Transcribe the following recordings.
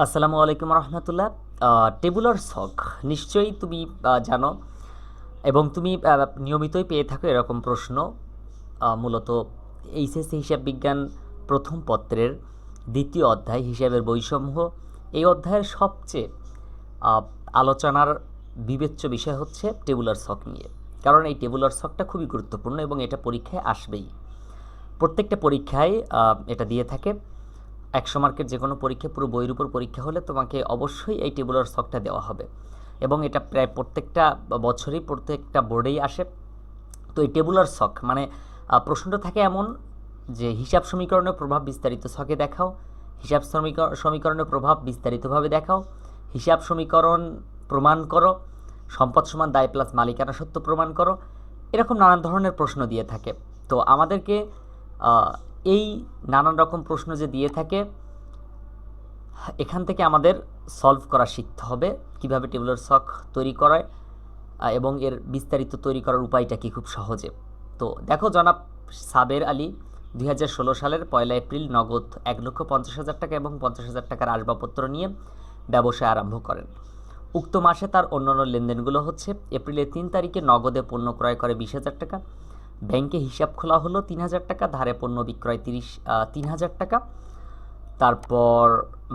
আসসালামু আলাইকুম রহমতুল্লাহ। টেবুলার ছক নিশ্চয়ই তুমি জানো এবং তুমি নিয়মিতই পেয়ে থাকো এরকম প্রশ্ন। মূলত এইচএসসি হিসাব বিজ্ঞান প্রথম পত্রের দ্বিতীয় অধ্যায় হিসাবের বৈষম্য, এই অধ্যায়ের সবচেয়ে আহ, আলোচনার বিবেচ্য বিষয় হচ্ছে টেবুলার ছক নিয়ে। কারণ এই টেবুলার ছকটা খুবই গুরুত্বপূর্ণ এবং এটা পরীক্ষায় আসবেই। প্রত্যেকটা পরীক্ষায় এটা দিয়ে থাকে। 100 মার্কের যে কোনো পরীক্ষা, পুরো বইয়ের উপর পরীক্ষা হলে তোমাকে অবশ্যই এই টেবুলার ছকটা দেওয়া হবে এবং এটা প্রায় প্রত্যেকটা বছরই প্রত্যেকটা বোর্ডেই আসে। তো এই টেবুলার ছক মানে প্রশ্নটা থাকে এমন যে হিসাব সমীকরণের প্রভাব বিস্তারিত ছকে দেখাও, হিসাব সমীকরণের প্রভাব বিস্তারিতভাবে দেখাও, হিসাব সমীকরণ প্রমাণ করো, সম্পদ সমান দায় প্লাস মালিকানা সত্য প্রমাণ করো। এরকম নানান ধরনের প্রশ্ন দিয়ে থাকে। তো আমাদেরকে এই নানান রকম প্রশ্ন যে দিয়ে থাকে, এখান থেকে আমাদের সলভ করা শিখতে হবে কিভাবে টেবুলার ছক তৈরি করায় এবং এর বিস্তারিত তৈরি করার উপায়টা কি খুব সহজে। তো দেখো, জনাব সাবের আলী 2016 সালের 1 এপ্রিল নগদ 1,50,000 টাকা এবং 50,000 টাকার আসবাবপত্র নিয়ে ব্যবসায় আরম্ভ করেন। উক্ত মাসে তার অন্যান্য লেনদেনগুলো হচ্ছে: এপ্রিলের 3 তারিখে নগদে পণ্য ক্রয় করে 20,000 টাকা, ব্যাংকে হিসাব খোলা হলো 3,000 টাকা, ধারে পণ্য বিক্রয় 3,000 টাকা, তারপর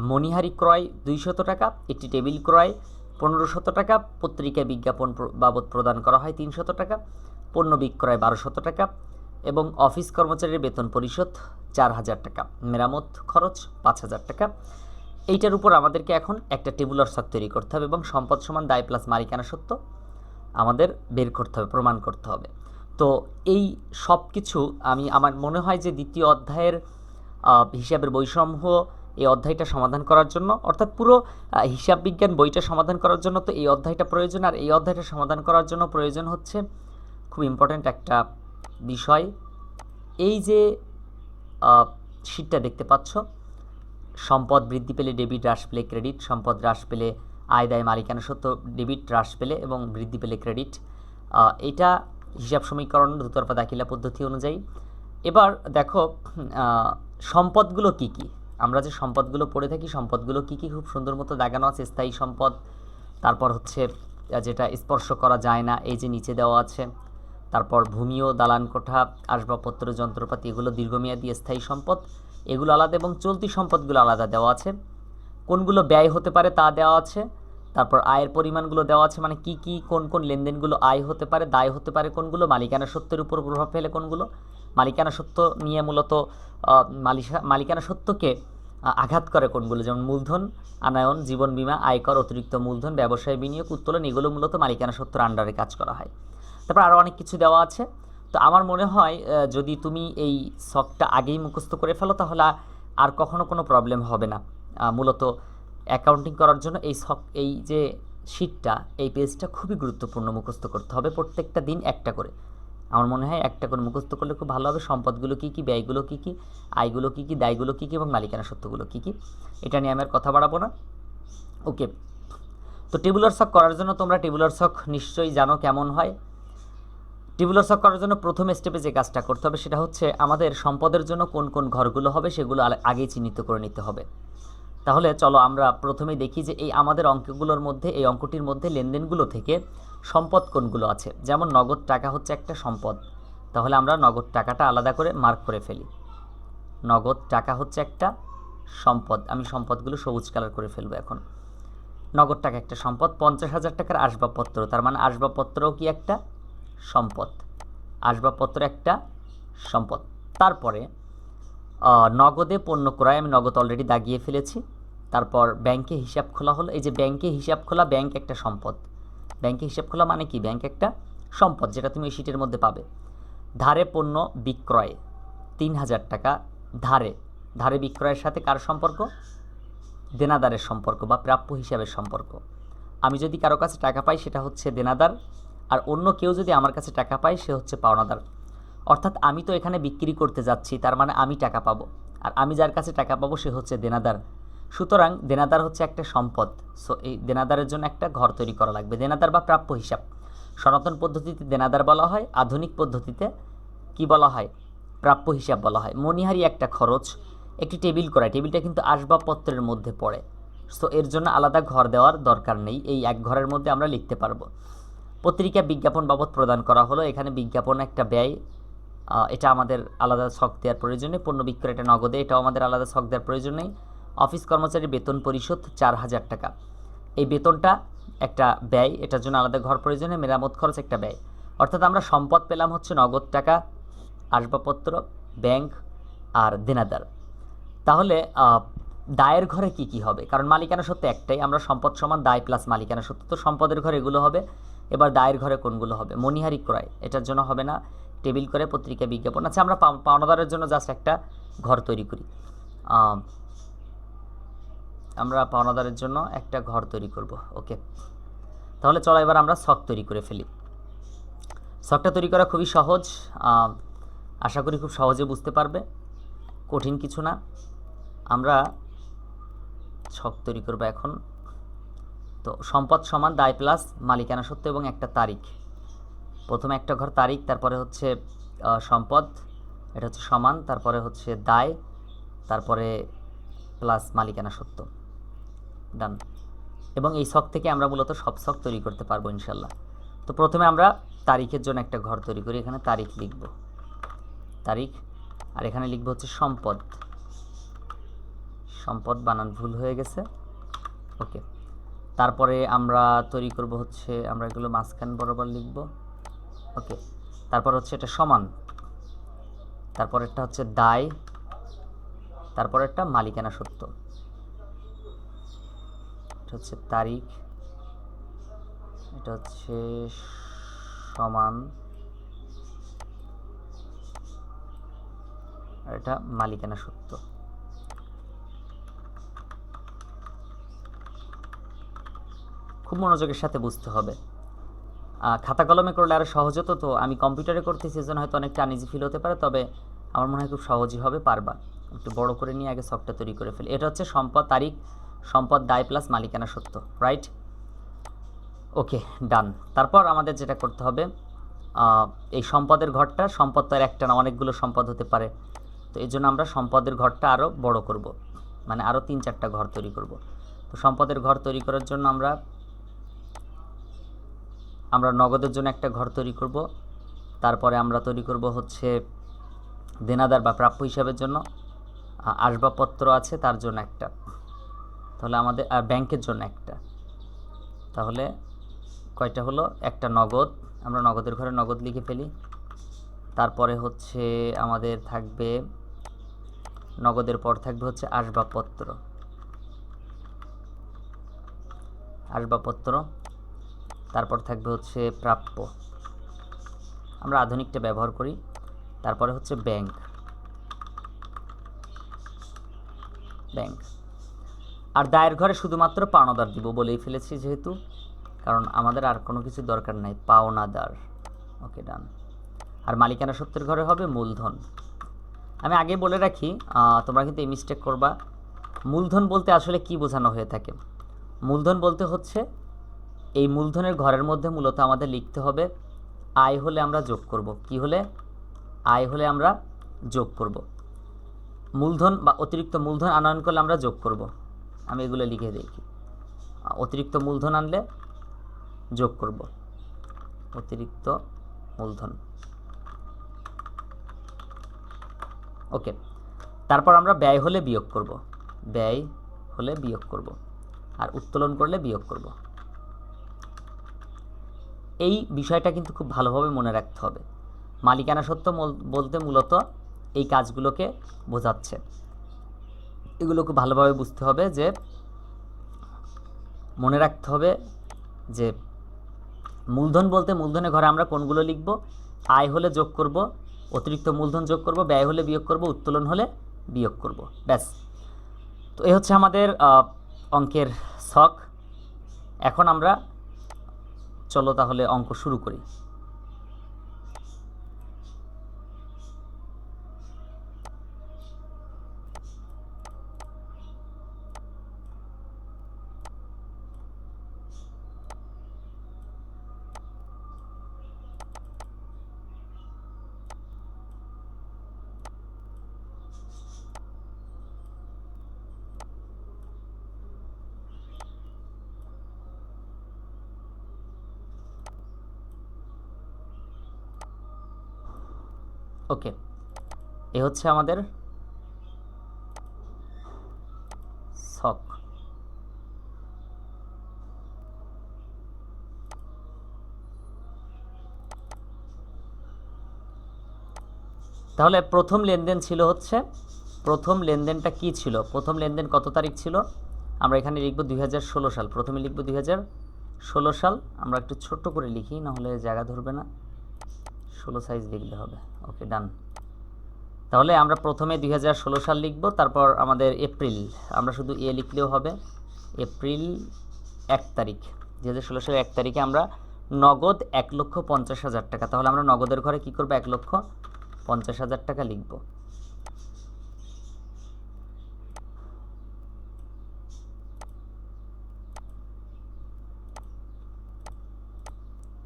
মণিহারি ক্রয় 200 টাকা, একটি টেবিল ক্রয় 1,500 টাকা, পত্রিকায় বিজ্ঞাপন বাবদ প্রদান করা হয় 300 টাকা, পণ্য বিক্রয় 1,200 টাকা এবং অফিস কর্মচারীর বেতন পরিশোধ 4,000 টাকা, মেরামত খরচ 5,000 টাকা। এইটার উপর আমাদেরকে এখন একটা টেবুলার ছক তৈরি করতে হবে এবং সম্পদ সমান দায় প্লাস মালিকানা সত্য আমাদের বের করতে হবে, প্রমাণ করতে হবে। তো এই সব কিছু আমার মনে হয় যে দ্বিতীয় অধ্যায়ের হিসাবের বৈষম্য এই অধ্যায়টা সমাধান করার জন্য, অর্থাৎ পুরো হিসাব বিজ্ঞান বইটা সমাধান করার জন্য তো এই অধ্যায়টা প্রয়োজন। আর এই অধ্যায়টা সমাধান করার জন্য প্রয়োজন হচ্ছে খুব ইম্পর্ট্যান্ট একটা বিষয়। এই যে শীটটা দেখতে পাচ্ছ, সম্পদ বৃদ্ধি পেলে ডেবিট, হ্রাস পেলে ক্রেডিট, সম্পদ হ্রাস পেলে আয় দায় মালিকানা সত্ত্ব, ডেবিট হ্রাস পেলে এবং বৃদ্ধি পেলে ক্রেডিট। এটা হিসাব সমীকরণ দুতরফা দাখিলা পদ্ধতি অনুযায়ী। এবার দেখো সম্পদগুলো কি কি, আমরা যে সম্পদগুলো পড়ে থাকি সম্পদগুলো কি কি খুব সুন্দর মতো দাগানো আছে। স্থায়ী সম্পদ, তারপর হচ্ছে যেটা স্পর্শ করা যায় না, এই যে নিচে দেওয়া আছে। তারপর ভূমি ও দালান কোঠা, আসবাবপত্র, যন্ত্রপাতি, এগুলো দীর্ঘমেয়াদী স্থায়ী সম্পদ, এগুলো আলাদা এবং চলতি সম্পদগুলো আলাদা দেওয়া আছে। কোনগুলো ব্যয় হতে পারে তা দেওয়া আছে। তারপর আয়ের পরিমাণগুলো দেওয়া আছে, মানে কি কি কোন কোন লেনদেনগুলো আয় হতে পারে, দায় হতে পারে কোনগুলো, মালিকানা সত্ত্বের উপর প্রভাব ফেলে কোনগুলো। মালিকানা সত্ত্ব নিয়ে মূলত মালিকানা সত্ত্বকে আঘাত করে কোনগুলো, যেমন মূলধন আনয়ন, জীবন বীমা, আয়কর, অতিরিক্ত মূলধন, ব্যবসায় বিনিয়োগ, উত্তোলন, এগুলো মূলত মালিকানা সত্ত্বর আন্ডারে কাজ করা হয়। তারপর আরও অনেক কিছু দেওয়া আছে। তো আমার মনে হয় যদি তুমি এই ছকটা আগেই মুখস্থ করে ফেলো তাহলে আর কখনো কোনো প্রবলেম হবে না। মূলত অ্যাকাউন্টিং করার জন্য এই যে শীটটা, এই পেজটা খুবই গুরুত্বপূর্ণ, মুখস্থ করতে হবে প্রত্যেকটা দিন একটা করে। আমার মনে হয় একটা করে মুখস্থ করলে খুব ভালো হবে। সম্পদগুলো কী কী, ব্যয়গুলো কী কী, আয়গুলো কী কী, দায়গুলো কী কী এবং মালিকানা সত্ত্বগুলো কী কী, এটা নিয়ে আমি আর কথা বাড়াবো না। ওকে, তো টেবুলার ছক করার জন্য তোমরা টেবুলার ছক নিশ্চয়ই জানো কেমন হয়। টেবুলার ছক করার জন্য প্রথম স্টেপে যে কাজটা করতে হবে সেটা হচ্ছে আমাদের সম্পদের জন্য কোন কোন ঘরগুলো হবে সেগুলো আগেই চিহ্নিত করে নিতে হবে। তাহলে চলো আমরা প্রথমেই দেখি যে এই আমাদের অঙ্কগুলোর মধ্যে, এই অঙ্কটির মধ্যে লেনদেনগুলো থেকে সম্পদ কোনগুলো আছে। যেমন নগদ টাকা হচ্ছে একটা সম্পদ, তাহলে আমরা নগদ টাকাটা আলাদা করে মার্ক করে ফেলি। নগদ টাকা হচ্ছে একটা সম্পদ, আমি সম্পদগুলো সবুজ কালার করে ফেলবো এখন। নগদ টাকা একটা সম্পদ। 50,000 টাকার আসবাবপত্র, তার মানে আসবাবপত্রও কি একটা সম্পদ, আসবাবপত্র একটা সম্পদ। তারপরে নগদে পণ্য ক্রয়, আমি নগদ অলরেডি দাগিয়ে ফেলেছি। তারপর ব্যাংকে হিসাব খোলা হলো, এই যে ব্যাংকে হিসাব খোলা, ব্যাংক একটা সম্পদ। ব্যাংকে হিসাব খোলা মানে কি, ব্যাংক একটা সম্পদ, যেটা তুমি এই শীটের মধ্যে পাবে। ধারে পণ্য বিক্রয় 3,000 টাকা, ধারে ধারে বিক্রয়ের সাথে কার সম্পর্ক, দেনাদারের সম্পর্ক বা প্রাপ্য হিসাবের সম্পর্ক। আমি যদি কারো কাছে টাকা পাই সেটা হচ্ছে দেনাদার, আর অন্য কেউ যদি আমার কাছে টাকা পায় সে হচ্ছে পাওনাদার। অর্থাৎ আমি তো এখানে বিক্রি করতে যাচ্ছি, তার মানে আমি টাকা পাবো, আর আমি যার কাছে টাকা পাবো সে হচ্ছে দেনাদার। সুতরাং দেনাদার হচ্ছে একটা সম্পদ। সো এই দেনাদারের জন্য একটা ঘর তৈরি করা লাগবে, দেনাদার বা প্রাপ্য হিসাব। সনাতন পদ্ধতিতে দেনাদার বলা হয়, আধুনিক পদ্ধতিতে কি বলা হয়, প্রাপ্য হিসাব বলা হয়। মণিহারি একটা খরচ, একটি টেবিল করা, টেবিলটা কিন্তু আসবাবপত্রের মধ্যে পড়ে, সো এর জন্য আলাদা ঘর দেওয়ার দরকার নেই, এই এক ঘরের মধ্যে আমরা লিখতে পারবো। পত্রিকা বিজ্ঞাপন বাবদ প্রদান করা হলো, এখানে বিজ্ঞাপন একটা ব্যয়, এটা আমাদের আলাদা ছক দেওয়ার প্রয়োজন নেই। পণ্য বিক্রয়টা নগদে, এটাও আমাদের আলাদা ছক দেওয়ার প্রয়োজন নেই। অফিস কর্মচারীর বেতন পরিশোধ 4000 টাকা, এই বেতনটা একটা ব্যয়, এটার জন্য আলাদা ঘর প্রয়োজনে। মেরামত খরচ একটা ব্যয়, অর্থাৎ আমরা সম্পদ পেলাম হচ্ছে নগদ টাকা, আসবাবপত্র, ব্যাংক আর দেনাদার। তাহলে দায়ের ঘরে কি কি হবে, কারণ মালিকানা সত্ত্ব একটাই, আমরা সম্পদ সমান দায় প্লাস মালিকানা সত্ত্ব, তো সম্পদের ঘরে এগুলো হবে। এবার দায়ের ঘরে কোনগুলো হবে, মণিহারি ক্রয়, এটার জন্য হবে না। টেবিল করে পত্রিকা বিজ্ঞাপন, আচ্ছা আমরা পাওনাদারের জন্য জাস্ট একটা ঘর তৈরি করি, আমরা পাওনাদারের জন্য একটা ঘর তৈরি করব। ওকে, তাহলে চলো এবার আমরা ছক তৈরি করে ফেলি। ছকটা তৈরি করা খুবই সহজ, আশা করি খুব সহজে বুঝতে পারবে, কঠিন কিছু না। আমরা ছক তৈরি করব এখন। তো সম্পদ সমান দায় প্লাস মালিকানা সত্ত্ব এবং একটা তারিখ, প্রথমে একটা ঘর তারিখ, তারপরে হচ্ছে সম্পদ, এটা হচ্ছে সমান, তারপরে হচ্ছে দায়, তারপরে প্লাস মালিকানা সত্ত্ব, ডান। এবং এই ছক থেকে আমরা মূলত সব ছক তৈরি করতে পারবো ইনশাল্লাহ। তো প্রথমে আমরা তারিখের জন্য একটা ঘর তৈরি করি, এখানে তারিখ লিখব, তারিখ, আর এখানে লিখব হচ্ছে সম্পদ, সম্পদ বানান ভুল হয়ে গেছে, ওকে। তারপরে আমরা তৈরি করব হচ্ছে, আমরা এগুলো মাঝখান বরাবর লিখব, ওকে। তারপর হচ্ছে এটা সমান, তারপর একটা হচ্ছে দায়, তারপর একটা মালিকানা সত্ত্ব, এটা হচ্ছে তারিখ, এটা হচ্ছে সমান, আর এটা মালিকানা সত্ত্ব। খুব মনোযোগের সাথে বুঝতে হবে, খাতা কলমে করলে আরও সহজ হতো, তো আমি কম্পিউটারে করতেছি, সেজন্য হয়তো অনেকটা আনইজি ফিল হতে পারে, তবে আমার মনে হয় খুব সহজই হবে, পারবা। একটু বড় করে নিয়ে আগে ছকটা তৈরি করে ফেলি। এটা হচ্ছে সম্পদ তারিখ, সম্পদ দায় প্লাস মালিকানা সত্ত্ব, রাইট, ওকে, ডান। তারপর আমাদের যেটা করতে হবে, এই সম্পদের ঘরটা, সম্পদ তো আর একটা না, অনেকগুলো সম্পদ হতে পারে, তো এই জন্য আমরা সম্পদের ঘরটা আরও বড় করব, মানে আরও 3-4টা ঘর তৈরি করব। তো সম্পদের ঘর তৈরি করার জন্য আমরা নগদের জন্য একটা ঘর তৈরি করব, তারপরে আমরা তৈরি করব হচ্ছে দেনাদার বা প্রাপ্য হিসাবের জন্য, আসবাবপত্র আছে তার জন্য একটা, তাহলে আমাদের ব্যাংকের জন্য একটা, তাহলে কয়টা হলো, একটা নগদ, আমরা নগদের ঘরে নগদ লিখে ফেলি। তারপরে হচ্ছে আমাদের থাকবে, নগদের পর থাকবে হচ্ছে আসবাবপত্র, আসবাবপত্র, তারপর থাকবে হচ্ছে প্রাপ্য, আমরা আধুনিকটা ব্যবহার করি, তারপরে হচ্ছে ব্যাংক, ব্যাংক। আর দায়ের ঘরে শুধুমাত্র পাওনাদার দিব, বলেই ফেলেছি যেহেতু, কারণ আমাদের আর কোনো কিছু দরকার নাই, পাওনাদার, ওকে, ডান। আর মালিকানা সত্ত্বের ঘরে হবে মূলধন। আমি আগে বলে রাখি, তোমরা কিন্তু এই মিস্টেক করবা, মূলধন বলতে আসলে কি বোঝানো হয়ে থাকে, মূলধন বলতে হচ্ছে এই মূলধনের ঘরের মধ্যে মূলত আমাদের লিখতে হবে আয় হলে আমরা যোগ করব, কি হলে, আয় হলে আমরা যোগ করব, মূলধন বা অতিরিক্ত মূলধন আনয়ন করলে আমরা যোগ করব, আমি এগুলো লিখে দেখি, অতিরিক্ত মূলধন আনলে যোগ করব, অতিরিক্ত মূলধন, ওকে। তারপর আমরা ব্যয় হলে বিয়োগ করব, ব্যয় হলে বিয়োগ করব, আর উত্তোলন করলে বিয়োগ করব। এই বিষয়টা কিন্তু খুব ভালোভাবে মনে রাখতে হবে, মালিকানা সত্ত্ব বলতে মূলত এই কাজগুলোকে বোঝাচ্ছে, এগুলো খুব ভালোভাবে বুঝতে হবে, যে মনে রাখতে হবে যে মূলধন বলতে মূলধনের ঘরে আমরা কোনগুলো লিখব, আয় হলে যোগ করব, অতিরিক্ত মূলধন যোগ করব, ব্যয় হলে বিয়োগ করব, উত্তোলন হলে বিয়োগ করব, ব্যাস। তো এই হচ্ছে আমাদের অঙ্কের ছক। এখন আমরা চলো তাহলে অঙ্ক শুরু করি। ওকে, এ হচ্ছে আমাদের ছক। তাহলে প্রথম লেনদেন ছিল হচ্ছে, প্রথম লেনদেনটা কি ছিল, প্রথম লেনদেন কত তারিখ ছিল, আমরা এখানে লিখব 2016 সাল, প্রথমে লিখব 2016 সাল। আমরা একটু ছোট্ট করে লিখি, নাহলে জায়গা ধরবে না, 16 সাইজ লিখলে হবে। ওকে, ডান। তাহলে আমরা প্রথমে 2016 সাল লিখব, তারপর আমাদের এপ্রিল, আমরা শুধু এ লিখলেও হবে। এপ্রিল 1 তারিখ, 2016 সালের 1 তারিখে আমরা নগদ 1,50,000 টাকা, তাহলে আমরা নগদের ঘরে কি করব, 1,50,000 টাকা লিখব।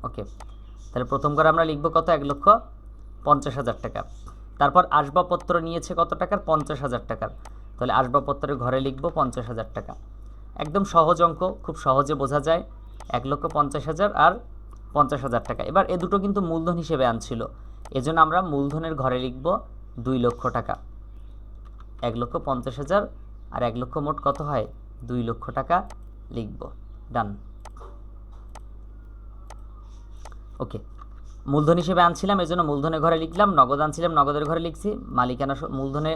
ওকে, তাহলে প্রথম করে আমরা লিখব কত, 1,50,000 টাকা। তারপর আসবাবপত্র নিয়েছে কত টাকার, 50,000 টাকার, তাহলে আসবাবপত্রের ঘরে লিখব 50,000 টাকা। একদম সহজ অঙ্ক, খুব সহজে বোঝা যায়, 1,50,000 আর 50,000 টাকা। এবার এ দুটো কিন্তু মূলধন হিসেবে আনছিল, এজন্য আমরা মূলধনের ঘরে লিখব 2 লক্ষ টাকা। 1,50,000 আর 1 লক্ষ মোট কত হয়, 2 লক্ষ টাকা লিখব। ডান। ওকে, মূলধন হিসেবে আনছিলাম এজন্য মূলধনের ঘরে লিখলাম, নগদ আনছিলাম নগদের ঘরে লিখছি, মালিকানা মূলধনে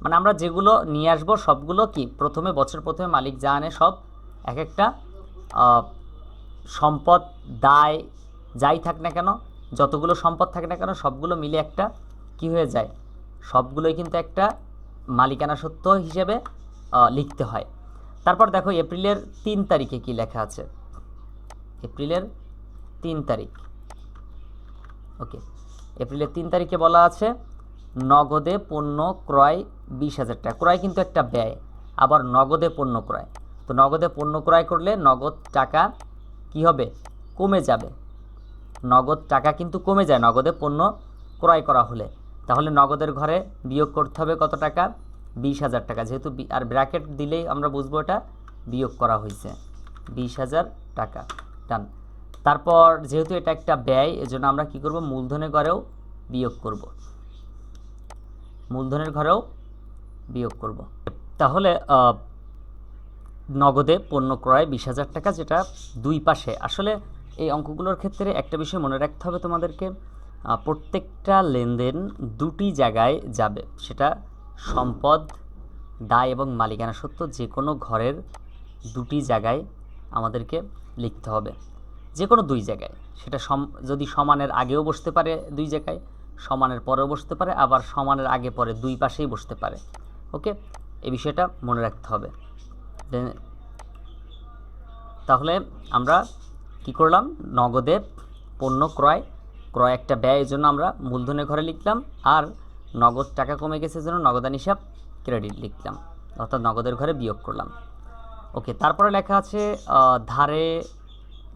মানে আমরা যেগুলো নিয়ে আসবো সবগুলো কি প্রথমে, বছর প্রথমে মালিক যা আনে সব এক একটা সম্পদ, দায় যাই থাক না কেন, যতগুলো সম্পদ থাকে না কেন সবগুলো মিলে একটা কি হয়ে যায়, সবগুলোই কিন্তু একটা মালিকানা সত্ত্ব হিসেবে লিখতে হয়। তারপর দেখো এপ্রিলের 3 তারিখে কি লেখা আছে, এপ্রিলের 3 তারিখ। ওকে, এপ্রিলের 3 তারিখে বলা আছে নগদে পণ্য ক্রয় 20,000 টাকা। ক্রয় কিন্তু একটা ব্যয়, আবার নগদে পণ্য ক্রয়, তো নগদে পণ্য ক্রয় করলে নগদ টাকা কি হবে, কমে যাবে। নগদ টাকা কিন্তু কমে যায় নগদে পণ্য ক্রয় করা হলে, তাহলে নগদের ঘরে বিয়োগ করতে হবে কত টাকা, 20,000 টাকা, যেহেতু আর ব্র্যাকেট দিলেই আমরা বুঝবো এটা বিয়োগ করা হয়েছে, 20,000 টাকা। ডান। তারপর যেহেতু এটা একটা ব্যয় এজন্য আমরা কি করব, মূলধনের ঘরেও বিয়োগ করব, মূলধনের ঘরেও বিয়োগ করব। তাহলে নগদে পণ্য ক্রয় 20,000 টাকা, যেটা দুই পাশে। আসলে এই অঙ্কগুলোর ক্ষেত্রে একটা বিষয় মনে রাখতে হবে তোমাদেরকে, প্রত্যেকটা লেনদেন দুটি জায়গায় যাবে, সেটা সম্পদ, দায় এবং মালিকানা সত্ত্ব যে কোনো ঘরের দুটি জায়গায় আমাদেরকে লিখতে হবে, যে কোনো দুই জায়গায়। সেটা যদি সমানের আগেও বসতে পারে দুই জায়গায়, সমানের পরেও বসতে পারে, আবার সমানের আগে পরে দুই পাশেই বসতে পারে। ওকে, এই বিষয়টা মনে রাখতে হবে। তাহলে আমরা কি করলাম, নগদে পণ্য ক্রয়, ক্রয় একটা ব্যয়, এই জন্য আমরা মূলধনের ঘরে লিখলাম, আর নগদ টাকা কমে গেছে জন্য নগদান হিসাব ক্রেডিট লিখলাম, অর্থাৎ নগদের ঘরে বিয়োগ করলাম। ওকে, তারপরে লেখা আছে ধারে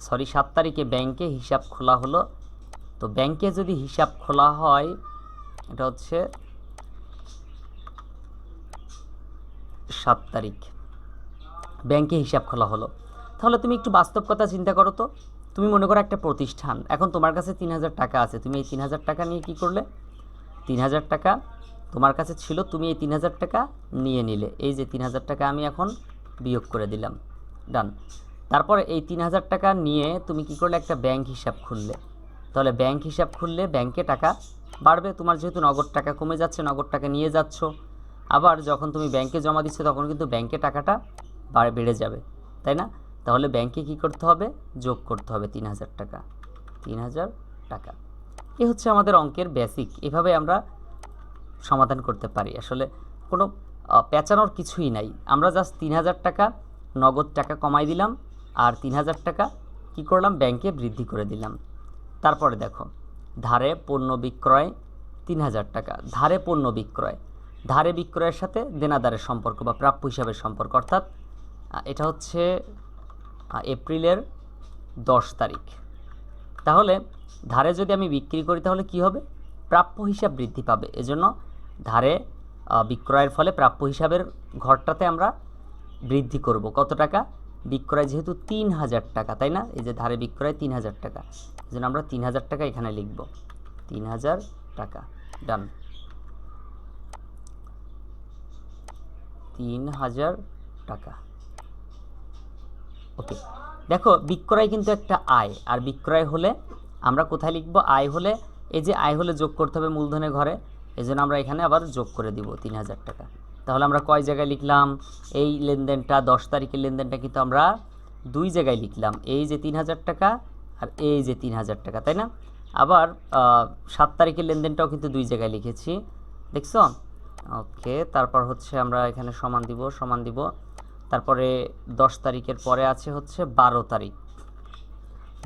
7 তারিখে ব্যাংকে হিসাব খোলা হলো। তো ব্যাংকে যদি হিসাব খোলা হয়, এটা হচ্ছে 7 তারিখ ব্যাংকে হিসাব খোলা হলো, তাহলে তুমি একটু বাস্তব কথা চিন্তা করো তো। তুমি মনে করো একটা প্রতিষ্ঠান, এখন তোমার কাছে 3,000 টাকা আছে, তুমি এই 3,000 টাকা নিয়ে কি করলে, 3,000 টাকা তোমার কাছে ছিল, তুমি এই 3,000 টাকা নিয়ে নিলে, এই যে 3,000 টাকা আমি এখন বিয়োগ করে দিলাম। ডান। তারপরে এই 3,000 টাকা নিয়ে তুমি কি করলে, একটা ব্যাংক হিসাব খুললে, তাহলে ব্যাংক হিসাব খুললে ব্যাংকে টাকা বাড়বে, তোমার যেহেতু নগদ টাকা কমে যাচ্ছে, নগদ টাকা নিয়ে যাচ্ছ, আবার যখন তুমি ব্যাংকে জমা দিচ্ছ তখন কিন্তু ব্যাংকে টাকাটা বেড়ে যাবে, তাই না? তাহলে ব্যাংকে কি করতে হবে, যোগ করতে হবে 3,000 টাকা, 3,000 টাকা। এ হচ্ছে আমাদের অঙ্কের বেসিক, এভাবে আমরা সমাধান করতে পারি। আসলে কোনো পেঁচানোর কিছুই নাই, আমরা জাস্ট 3,000 টাকা নগদ টাকা কমাই দিলাম, আর 3,000 টাকা কি করলাম, ব্যাংকে বৃদ্ধি করে দিলাম। তারপরে দেখো ধারে পণ্য বিক্রয় 3,000 টাকা, ধারে পণ্য বিক্রয়, ধারে বিক্রয়ের সাথে দেনাদারের সম্পর্ক বা প্রাপ্য হিসাবের সম্পর্ক, অর্থাৎ এটা হচ্ছে এপ্রিলের 10 তারিখ। তাহলে ধারে যদি আমি বিক্রি করি তাহলে কি হবে, প্রাপ্য হিসাব বৃদ্ধি পাবে, এজন্য ধারে বিক্রয়ের ফলে প্রাপ্য হিসাবের ঘরটাতে আমরা বৃদ্ধি করব। কত টাকা, বিক্রয় যেহেতু 3,000 টাকা, তাই না, এই যে ধারে বিক্রয় 3,000 টাকা, এজন্য আমরা 3,000 টাকা এখানে লিখব, 3,000 টাকা। ডান। 3000 টাকা। ওকে, দেখো বিক্রয় কিন্তু একটা আয়, আর বিক্রয় হলে আমরা কোথায় লিখব? আয় হলে, এই যে আয় হলে যোগ করতে হবে মূলধনের ঘরে, এই জন্য আমরা এখানে আবার যোগ করে দিব 3000 টাকা। তাহলে আমরা কয় জায়গায় লিখলাম? এই লেনদেনটা 10 তারিখের লেনদেনটা কিন্তু আমরা 2 জায়গায় লিখলাম, এই যে 3000 টাকা আর এই যে 3000 টাকা, তাই না? আবার 7 তারিখের লেনদেনটাও কিন্তু 2 জায়গায় লিখেছি, দেখছো? ওকে, তারপর হচ্ছে আমরা এখানে সমান দিব। তারপরে 10 তারিখের পরে আছে হচ্ছে 12 তারিখ।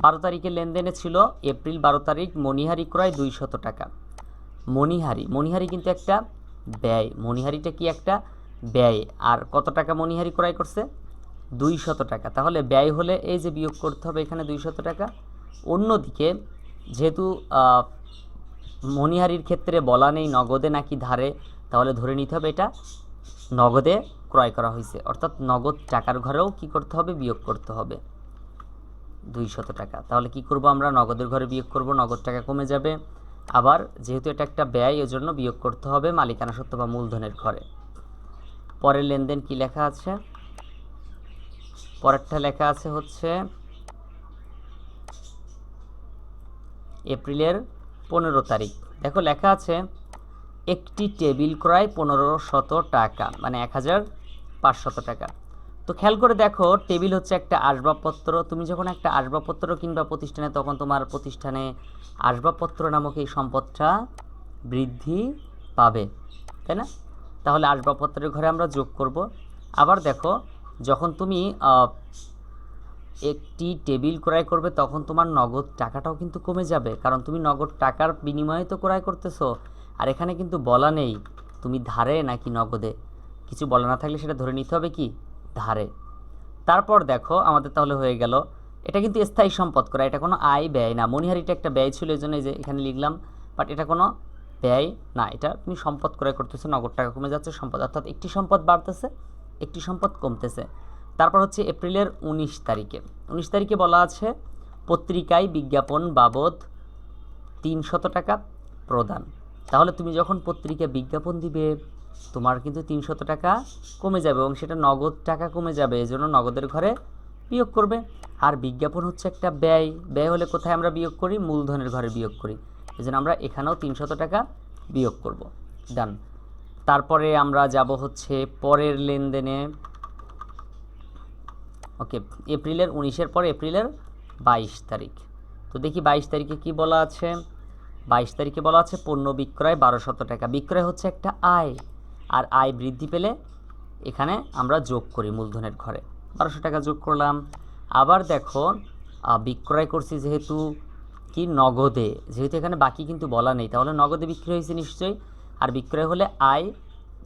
12 তারিখের লেনদেনে ছিল এপ্রিল 12 তারিখ মণিহারি ক্রয় 200 টাকা। মণিহারি কিন্তু একটা ব্যয়, মণিহারিটা কি একটা ব্যয়। আর কত টাকা মণিহারি ক্রয় করছে? 200 টাকা। তাহলে ব্যয় হলে এই যে বিয়োগ করতে হবে এখানে 200 টাকা। অন্যদিকে যেহেতু মণিহারির ক্ষেত্রে বলা নেই নগদে নাকি ধারে, তাহলে ধরে নিতে হবে এটা নগদে ক্রয় করা হয়েছে, অর্থাৎ নগদ টাকার ঘরেও কি করতে হবে? বিয়োগ করতে হবে 200 টাকা। তাহলে কি করব আমরা? নগদের ঘরে বিয়োগ করব, নগদ টাকা কমে যাবে। আবার যেহেতু এটা একটা ব্যয়, এজন্য বিয়োগ করতে হবে মালিকানা সত্ত্ব বা মূলধনের ঘরে। পরের লেনদেন কি লেখা আছে? পরেরটা লেখা আছে হচ্ছে এপ্রিলের 15 তারিখ। দেখো লেখা আছে একটি টেবিল ক্রয় 1500 টাকা, মানে 1500 টাকা। তো খেয়াল করে দেখো, টেবিল হচ্ছে একটা আসবাবপত্র। তুমি যখন একটা আসবাবপত্র কিনবা প্রতিষ্ঠানে, তখন তোমার প্রতিষ্ঠানে আসবাবপত্র নামক এই সম্পদটা বৃদ্ধি পাবে, তাই না? তাহলে আসবাবপত্রের ঘরে আমরা যোগ করব। আবার দেখো, যখন তুমি একটি টেবিল ক্রয় করবে, তখন তোমার নগদ টাকাটাও কিন্তু কমে যাবে, কারণ তুমি নগদ টাকার বিনিময়ে তো ক্রয় করতেছো। আর এখানে কিন্তু বলা নেই তুমি ধারে নাকি নগদে, কিছু বলা না থাকলে সেটা ধরে নিতে হবে কি? ধারে। তারপর দেখো আমাদের তাহলে হয়ে গেল, এটা কিন্তু স্থায়ী সম্পদ ক্রয়, এটা কোনো আয় ব্যয় না। মণিহারিটা একটা ব্যয় ছিল, এই জন্য এই যে এখানে লিখলাম, বাট এটা কোনো ব্যয় না, এটা তুমি সম্পদ ক্রয় করতেছো, নগদ টাকা কমে যাচ্ছে, সম্পদ, অর্থাৎ একটি সম্পদ বাড়তেছে, একটি সম্পদ কমতেছে। তারপর হচ্ছে এপ্রিলের 19 তারিখে বলা আছে পত্রিকায় বিজ্ঞাপন বাবদ 300 টাকা প্রদান। তাহলে তুমি যখন পত্রিকায় বিজ্ঞাপন দিবে, তোমার কিন্তু 300 টাকা কমে যাবে এবং সেটা নগদ টাকা কমে যাবে, এজন্য নগদের ঘরে বিয়োগ করবে। আর বিজ্ঞাপন হচ্ছে একটা ব্যয়, ব্যয় হলে কোথায় আমরা বিয়োগ করি? মূলধনের ঘরে বিয়োগ করি, এজন্য আমরা এখানেও 300 টাকা বিয়োগ করব। ডান। তারপরে আমরা যাব হচ্ছে পরের লেনদেনে। ওকে, এপ্রিলের 19-এর পরে এপ্রিলের 22 তারিখ। তো দেখি 22 তারিখে কি বলা আছে? 22 তারিখে বলা আছে পণ্য বিক্রয় 1200 টাকা। বিক্রয় হচ্ছে একটা আয়, আর আয় বৃদ্ধি পেলে এখানে আমরা যোগ করি মূলধনের ঘরে, 1200 টাকা যোগ করলাম। আবার দেখো বিক্রয় করছি যেহেতু কি নগদে, যেহেতু এখানে বাকি কিন্তু বলা নেই, তাহলে নগদে বিক্রি হয়েছে নিশ্চয়ই। আর বিক্রয় হলে আয়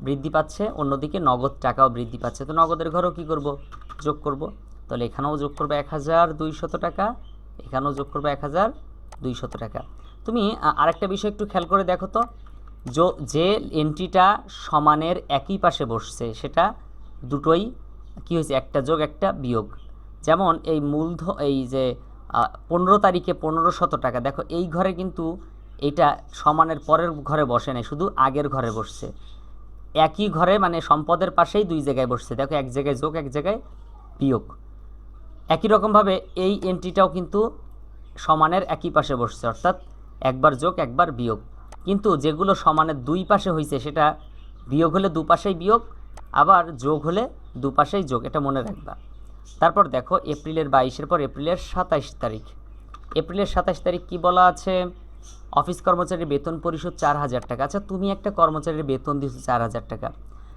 বৃদ্ধি পাচ্ছে, অন্যদিকে নগদ টাকাও বৃদ্ধি পাচ্ছে, তো নগদের ঘরেও কি করব? যোগ করব। তাহলে এখানেও যোগ করবে 1200 টাকা, এখানেও যোগ করবে 1200 টাকা। তুমি আরেকটা বিষয় একটু খেয়াল করে দেখো তো, যে এন্ট্রিটা সমানের একই পাশে বসছে, সেটা দুটোই কি হয়েছে? একটা যোগ একটা বিয়োগ। যেমন এই যে 15 তারিখে 1500 টাকা, দেখো এই ঘরে কিন্তু এটা সমানের পরের ঘরে বসে নাই, শুধু আগের ঘরে বসছে। একই ঘরে মানে সম্পদের পাশেই 2 জায়গায় বসছে, দেখো এক জায়গায় যোগ এক জায়গায় বিয়োগ। একই রকমভাবে এই এন্ট্রিটাও কিন্তু সমানের একই পাশে বসছে, অর্থাৎ একবার যোগ একবার বিয়োগ। কিন্তু যেগুলো সমানের 2 পাশে হয়েছে, সেটা বিয়োগ হলে দুপাশেই বিয়োগ, আবার যোগ হলে দুপাশেই যোগ, এটা মনে রাখবা। তারপর দেখো এপ্রিলের 22-এর পর এপ্রিলের 27 তারিখ। এপ্রিলের 27 তারিখ কি বলা আছে? অফিস কর্মচারীর বেতন পরিশোধ 4000 টাকা। আচ্ছা, তুমি একটা কর্মচারীর বেতন দিচ্ছ 4000 টাকা,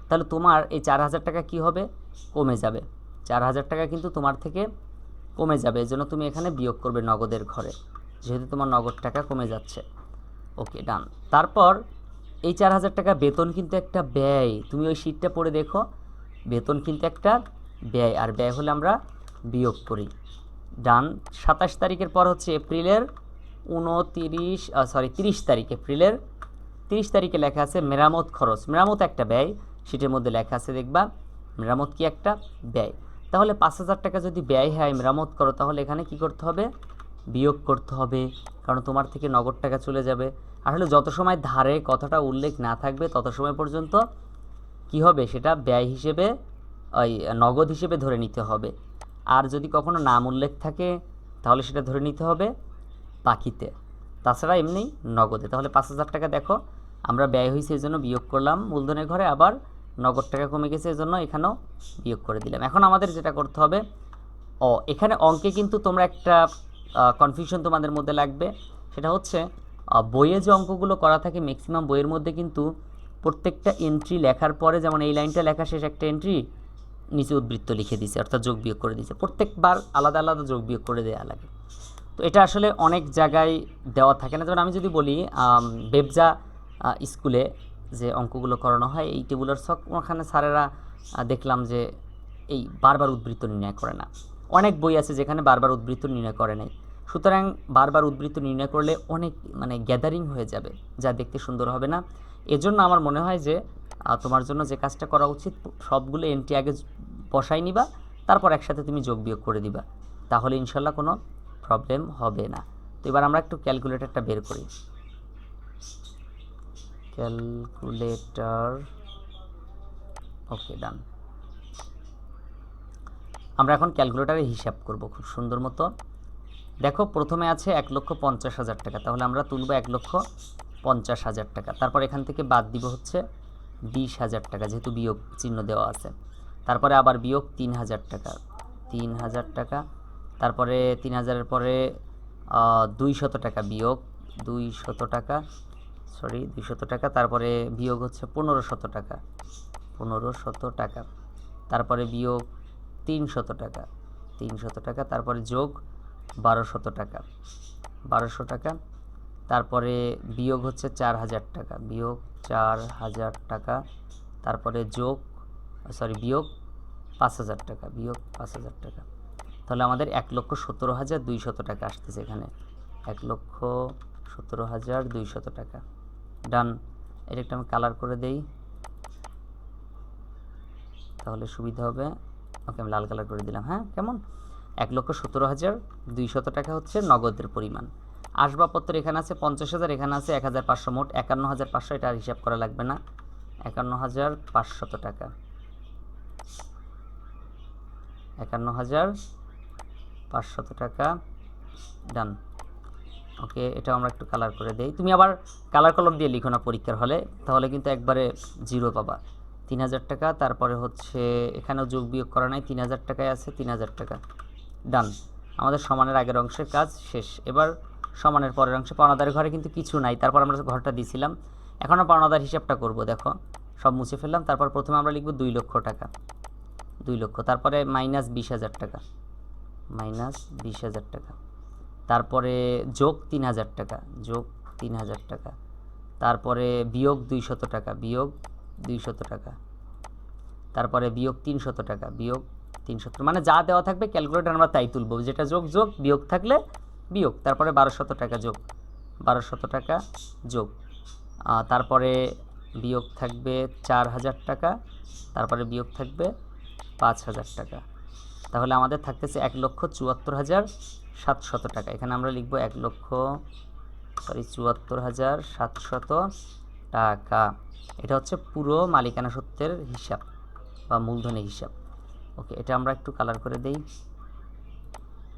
তাহলে তোমার এই 4000 টাকা কি হবে? কমে যাবে। 4000 টাকা কিন্তু তোমার থেকে কমে যাবে, এজন্য তুমি এখানে বিয়োগ করবে নগদের ঘরে, যেহেতু তোমার নগদ টাকা কমে যাচ্ছে। ওকে, ডান। তারপর এই 4000 টাকা বেতন কিন্তু একটা ব্যয়, তুমি ওই শীটটা পড়ে দেখো, বেতন কিন্তু একটা ব্যয়, আর ব্যয় হলে আমরা বিয়োগ করি। ডান। 27 তারিখের পর হচ্ছে এপ্রিলের 30 তারিখ। এপ্রিলের 30 তারিখে লেখা আছে মেরামত খরচ। মেরামত একটা ব্যয়, শীটের মধ্যে লেখা আছে দেখবা, মেরামত কি একটা ব্যয়। তাহলে 5000 টাকা যদি ব্যয় হয় মেরামত করো, তাহলে এখানে কি করতে হবে? বিয়োগ করতে হবে, কারণ তোমার থেকে নগদ টাকা চলে যাবে। আসলে যত সময় ধারে কথাটা উল্লেখ না থাকবে তত সময় পর্যন্ত কি হবে সেটা ব্যয় হিসেবে ওই নগদ হিসেবে ধরে নিতে হবে। আর যদি কখনো নাম উল্লেখ থাকে তাহলে সেটা ধরে নিতে হবে বাকিতে, তাছাড়া এমনি নগদে। তাহলে 5,000 টাকা দেখো আমরা ব্যয় হয়েছে এই জন্য বিয়োগ করলাম মূলধনের ঘরে, আবার নগদ টাকা কমে গেছে এই জন্য এখানেও বিয়োগ করে দিলাম। এখন আমাদের যেটা করতে হবে, এখানে অঙ্কে কিন্তু তোমরা একটা কনফিউশন তোমাদের মধ্যে লাগবে, সেটা হচ্ছে বইয়ে যে অঙ্কগুলো করা থাকে ম্যাক্সিমাম বইয়ের মধ্যে কিন্তু প্রত্যেকটা এন্ট্রি লেখার পরে, যেমন এই লাইনটা লেখা শেষ একটা এন্ট্রি, নিচে উদ্বৃত্ত লিখে দিছে, অর্থাৎ যোগ বিয়োগ করে দিছে, প্রত্যেকবার আলাদা আলাদা যোগ বিয়োগ করে দেওয়া লাগে। তো এটা আসলে অনেক জায়গায় দেওয়া থাকে না। যেমন আমি যদি বলি বেবজা স্কুলে যে অঙ্কগুলো করানো হয় এই টেবুলার ছক, ওখানে স্যারেরা দেখলাম যে এই বারবার উদ্বৃত্ত নির্ণয় করে না। অনেক বই আছে যেখানে বারবার উদ্বৃত্ত নির্ণয় করে নাই। সুতরাং বারবার উদ্বৃত্ত নির্ণয় করলে অনেক গ্যাদারিং হয়ে যাবে, যা দেখতে সুন্দর হবে না। এজন্য আমার মনে হয় যে তোমার জন্য যে কাজটা করা উচিত, সবগুলো এন্ট্রি আগে বসাই নিবা, তারপর একসাথে তুমি যোগ বিয়োগ করে দিবা, তাহলে ইনশাল্লাহ কোনো প্রবলেম হবে না। তো এবার আমরা একটু ক্যালকুলেটরটা বের করি। ক্যালকুলেটর, ওকে ডান। আমরা এখন ক্যালকুলেটরে হিসাব করব খুব সুন্দর মতো। দেখো প্রথমে আছে 1,50,000 টাকা, তাহলে আমরা তুলব 1,50,000 টাকা। তারপর এখান থেকে বাদ দিব হচ্ছে 20,000 টাকা, যেহেতু বিয়োগ চিহ্ন দেওয়া আছে। তারপরে আবার বিয়োগ 3,000 টাকা, 3,000 টাকা। তারপরে 3,000-এর পরে 200 টাকা বিয়োগ 200 টাকা, 200 টাকা। তারপরে বিয়োগ হচ্ছে 1,500 টাকা, 1,500 টাকা। তারপরে বিয়োগ 300 টাকা, 300 টাকা। তারপরে যোগ 1,200 টাকা, 1,200 টাকা। তারপরে বিয়োগ হচ্ছে 4,000 টাকা, বিয়োগ 4,000 টাকা। তারপরে যোগ বিয়োগ 5,000 টাকা, বিয়োগ 5,000 টাকা। তাহলে আমাদের 1,17,200 টাকা আসতেছে এখানে, 1,17,200 টাকা। ডান। এটা একটু আমি কালার করে দেই তাহলে সুবিধা হবে। ওকে, আমি লাল কালার করে দিলাম। হ্যাঁ, কেমন? 1,17,200 টাকা হচ্ছে নগদের পরিমাণ। আসবাবপত্র এখানে আছে 50,000, এখানে আছে 1,500, মোট 51,500। এটা আর হিসাব করা লাগবে না, 51,500 টাকা, 51,500 টাকা। ডান। ওকে, এটা আমরা একটু কালার করে দেই। তুমি আবার কালার কলম দিয়ে লিখো না পরীক্ষার হলে, তাহলে কিন্তু একবারে 0 পাবা। 3,000 টাকা। তারপরে হচ্ছে এখানেও যোগ বিয়োগ করা নাই, 3,000 টাকায় আছে 3,000 টাকা। ডান। আমাদের সমানের আগের অংশের কাজ শেষ। এবার সমানের পরের অংশে পাওনাদারের ঘরে কিন্তু কিছু নাই, তারপর আমরা ঘরটা দিয়েছিলাম। এখন আমরা পাওনাদার হিসাবটা করব। দেখো সব মুছে ফেললাম। তারপর প্রথমে আমরা লিখব 2 লক্ষ টাকা, 2 লক্ষ। তারপরে মাইনাস 20,000 টাকা, মাইনাস 20,000 টাকা। তারপরে যোগ 3,000 টাকা, যোগ 3,000 টাকা। তারপরে বিয়োগ 200 টাকা, বিয়োগ 200 টাকা। তারপরে বিয়োগ 300 টাকা, বিয়োগ 300, মানে যা দেওয়া থাকবে ক্যালকুলেটর আমরা তাই তুলব, যেটা যোগ যোগ, বিয়োগ থাকলে বিয়োগ। তারপরে 1,200 টাকা যোগ, 1,200 টাকা যোগ। তারপরে বিয়োগ থাকবে 4,000 টাকা, তারপরে বিয়োগ থাকবে 5,000 টাকা। তাহলে আমাদের থাকতেছে 1,74,700 টাকা। এখানে আমরা লিখব 74,700 টাকা। এটা হচ্ছে পুরো মালিকানা সত্ত্বের হিসাব বা মূলধনের হিসাব। ওকে, এটা আমরা একটু কালার করে দেই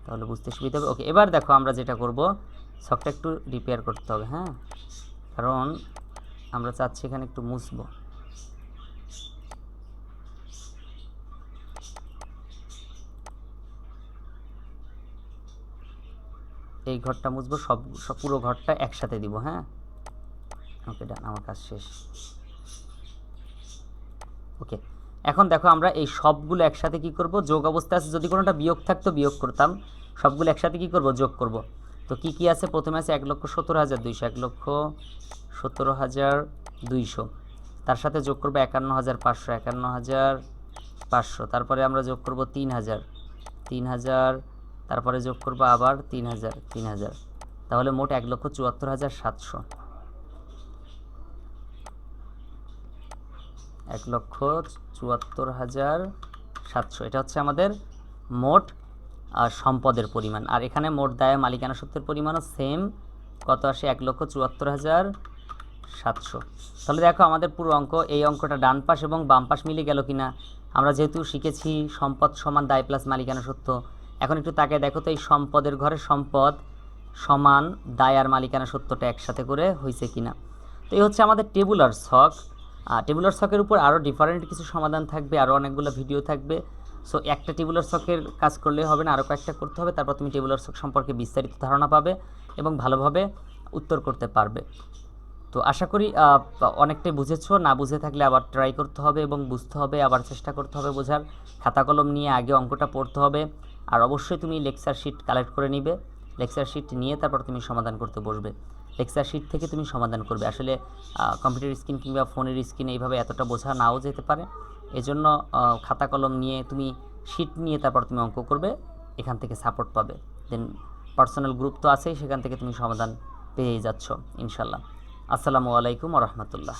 তাহলে বুঝতে সুবিধা হবে। ওকে, এবার দেখো আমরা যেটা করব, ছকটা একটু রিপেয়ার করতে হবে। হ্যাঁ, কারণ আমরা চাচ্ছি এখানে একটু মুছবো। এই ঘরটা মুছবো, সব পুরো ঘরটা একসাথে দিব। হ্যাঁ, ওকে ডান, আমার কাজ শেষ। ওকে, এখন দেখো আমরা এই সবগুলো একসাথে কি করব, যোগ অবস্থা আছে। যদি কোনোটা বিয়োগ থাকতো বিয়োগ করতাম, সবগুলো একসাথে কি করব, যোগ করব। তো কি কি আছে, প্রথমে আছে 1,17,200, 1,17,200। তার সাথে যোগ করব 51,500, 51,500। তারপরে আমরা যোগ করব 3,000, 3,000। তারপরে যোগ করব আবার 3,000, 3,000। তাহলে মোট 1,74,700, 1,74,700। এটা হচ্ছে আমাদের মোট সম্পদের পরিমাণ। আর এখানে মোট দায় মালিকানা সত্ত্বের পরিমাণও সেম, কত আসে, 1,74,700 700। তাহলে দেখো আমাদের পুরো অঙ্ক, এই অঙ্কটা ডান পাশ এবং বাম পাশ মিলে গেল কিনা। আমরা যেহেতু শিখেছি সম্পদ সমান দায় প্লাস মালিকানা সত্য, এখন একটু তাকায় দেখো তো এই সম্পদের ঘরে সম্পদ সমান দায় আর মালিকানা সত্যটা একসাথে করে হয়েছে কিনা। তো এই হচ্ছে আমাদের টেবুলার ছক। টেবুলার ছকের উপর আরও ডিফারেন্ট কিছু সমাধান থাকবে, আরও অনেকগুলো ভিডিও থাকবে। সো একটা টেবুলার ছকের কাজ করলে হবে না, আরও কয়েকটা করতে হবে, তারপর তুমি টেবুলার ছক সম্পর্কে বিস্তারিত ধারণা পাবে এবং ভালোভাবে উত্তর করতে পারবে। তো আশা করি অনেকটাই বুঝেছো, না বুঝে থাকলে আবার ট্রাই করতে হবে এবং বুঝতে হবে, আবার চেষ্টা করতে হবে বোঝার। খাতা কলম নিয়ে আগে অঙ্কটা পড়তে হবে, আর অবশ্যই তুমি লেকচার শিট কালেক্ট করে নিবে। লেকচার শিট নিয়ে তারপর তুমি সমাধান করতে বসবে। লেকচার শিট থেকে তুমি সমাধান করবে। আসলে কম্পিউটার স্ক্রিন কিংবা ফোনের স্ক্রিন এইভাবে এতটা বোঝা নাও যেতে পারে, এজন্য খাতা কলম নিয়ে তুমি শিট নিয়ে তারপর তুমি অঙ্ক করবে, এখান থেকে সাপোর্ট পাবে। দেন পার্সোনাল গ্রুপ তো আছেই, সেখান থেকে তুমি সমাধান পেয়ে যাচ্ছ ইনশাল্লাহ। আসসালামু আলাইকুম ওয়া রাহমাতুল্লাহ।